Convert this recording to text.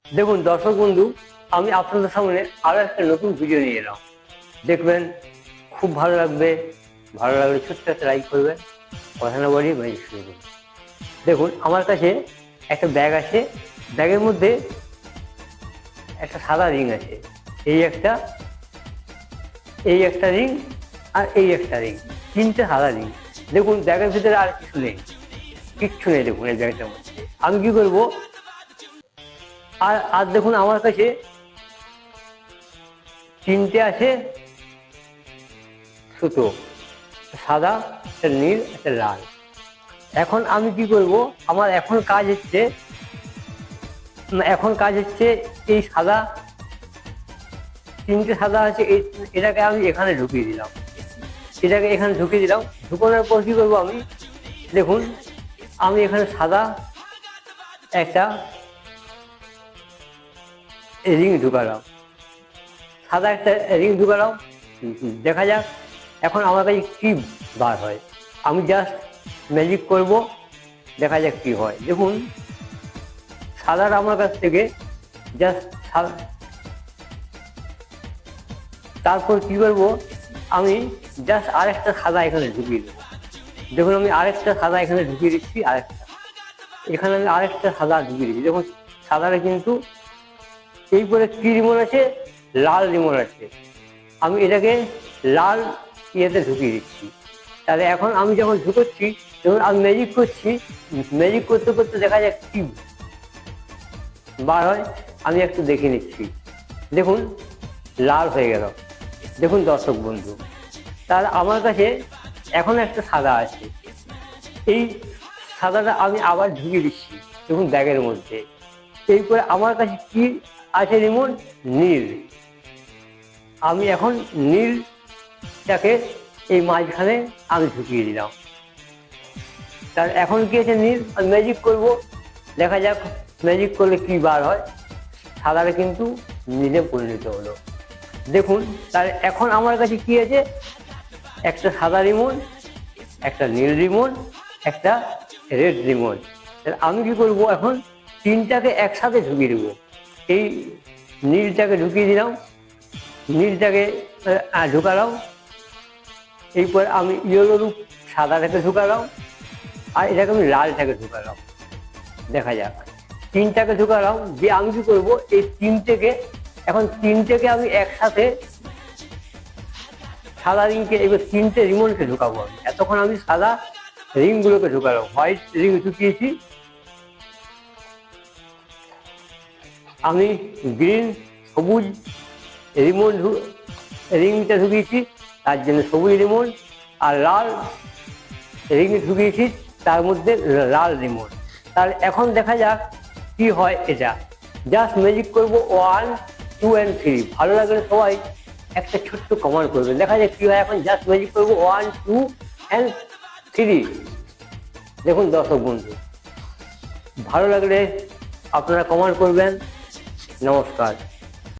দেখুন দর্শক বন্ধু, আমি আপনাদের সামনে আরো একটা নতুন ভিডিও নিয়ে এলাম। দেখবেন খুব ভালো লাগবে। ভালো লাগলে ছোট্ট একটা লাইক করবেন। কথা না বলি ভাই শুরু করুন। দেখুন আমার কাছে একটা ব্যাগ আছে। ব্যাগের মধ্যে একটা সাদা রিং আছে। এই একটা, এই একটা রিং, আর এই একটা রিং, তিনটে সাদা রিং। দেখুন ব্যাগের ভিতরে আর কিছু নেই, কিচ্ছু নেই। দেখুন এই ব্যাগটার মধ্যে আমি কি করবো, আর আর দেখুন আমার কাছে তিনটে আছে সুতো, সাদা, একটা নীল, একটা লাল। এখন আমি কি করব, আমার এখন কাজ হচ্ছে এই সাদা, তিনটে সাদা আছে, এটাকে আমি এখানে ঢুকিয়ে দিলাম। ঢুকানোর পর কি করবো আমি, দেখুন আমি এখানে সাদা একটা রিং ঢুকালাম। দেখা যাক এখন আমার কাছে কি বার হয়। আমি জাস্ট ম্যাজিক করব, দেখা যাক কি হয়। দেখুন সাদাটা আমার কাছ থেকে জাস্ট, তারপর কি করব, আমি জাস্ট আরেকটা সাদা এখানে ঢুকিয়ে দেবো। দেখুন আমি আরেকটা সাদা এখানে ঢুকিয়ে দিচ্ছি, এখানে আমি আরেকটা সাদা ঢুকিয়ে দিচ্ছি। দেখুন সাদাটা কিন্তু এই পরে কি রিমন আছে, লাল রিমন আছে। আমি এটাকে লাল ইয়েতে ঢুকিয়ে দিচ্ছি। তাহলে এখন আমি যখন ঢুকোচ্ছি, যখন আমি ম্যাজিক করছি, ম্যাজিক করতে করতে দেখা যাক কি বার হয়। আমি একটু দেখে নিচ্ছি। দেখুন লাল হয়ে গেল। দেখুন দর্শক বন্ধু, তাহলে আমার কাছে এখন একটা সাদা আছে। এই সাদাটা আমি আবার ঢুকিয়ে দিচ্ছি দেখুন ব্যাগের মধ্যে। এরপরে আমার কাছে কি আছে, রিমোট নীল। আমি এখন নীলটাকে এই মাঝখানে আমি ঢুকিয়ে দিলাম। তার এখন কি আছে, নীল। আমি ম্যাজিক করব, দেখা যাক ম্যাজিক করলে কি বার হয়। সাদাটা কিন্তু নীলে পরিণত হলো। দেখুন তার এখন আমার কাছে কি আছে, একটা সাদা রিমোট, একটা নীল রিমোট, একটা রেড রিমোট। আমি কি করব, এখন তিনটাকে একসাথে ঢুকিয়ে দেবো। এই নীলটাকে ঢুকিয়ে দিলাম, নীলটাকে ঢুকালাম। এরপর আমি ইয়েলো রূপ সাদাটাকে ঢুকালাম, আর এটাকে আমি লালটাকে ঢুকালাম। দেখা যাক তিনটাকে ঢুকালাম, যে আমি কি করবো, এই তিনটেকে আমি একসাথে, সাদা রিংকে, এবার তিনটে রিমোটকে ঢুকাবো আমি। এতক্ষণ আমি সাদা রিং গুলোকে ঢুকালাম, হোয়াইট রিং ঢুকিয়েছি, আমি গ্রিন, সবুজ রিমোট রিংটা ঢুকিয়েছি, তার জন্য সবুজ রিমোট, আর লাল রিং ঢুকিয়েছি, তার মধ্যে লাল রিমোট। তাহলে এখন দেখা যাক কি হয়। এটা জাস্ট ম্যাজিক করবো 1, 2 and 3। ভালো লাগলে সবাই একটা ছোট্ট কমেন্ট করবেন, দেখা যাক কি হয়। এখন জাস্ট ম্যাজিক করবো 1, 2 and 3। দেখুন দর্শক বন্ধু, ভালো লাগলে আপনারা কমেন্ট করবেন। নমস্কার।